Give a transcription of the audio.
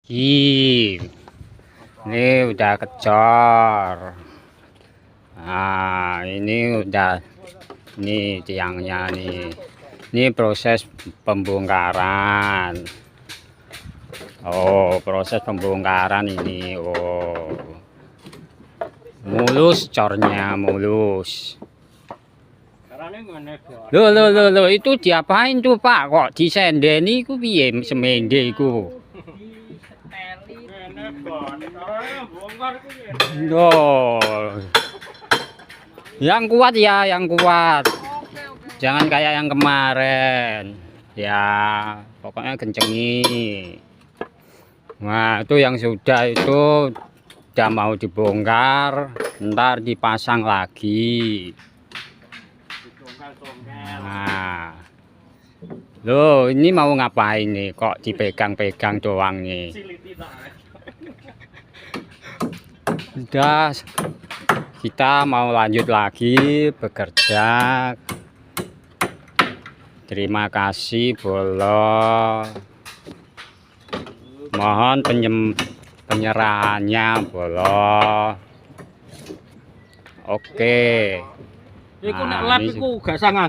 Ini udah kecor. Nah, ini udah, ini tiangnya nih. Ini proses pembongkaran. Oh, proses pembongkaran ini. Oh, mulus cornya, mulus. Loh, itu diapain tuh Pak? Kok disendeni ku piye semende iku? Loh. Yang kuat ya, yang kuat. Jangan kayak yang kemarin. Ya, pokoknya kencengi. Nah, itu yang sudah itu udah mau dibongkar, ntar dipasang lagi. Nah, loh, ini mau ngapain nih? Kok dipegang-pegang doang nih? Udah, kita mau lanjut lagi bekerja. Terima kasih Bolo. Mohon penyerahannya Bolo. Oke. Iku nek lab iku gak sangat.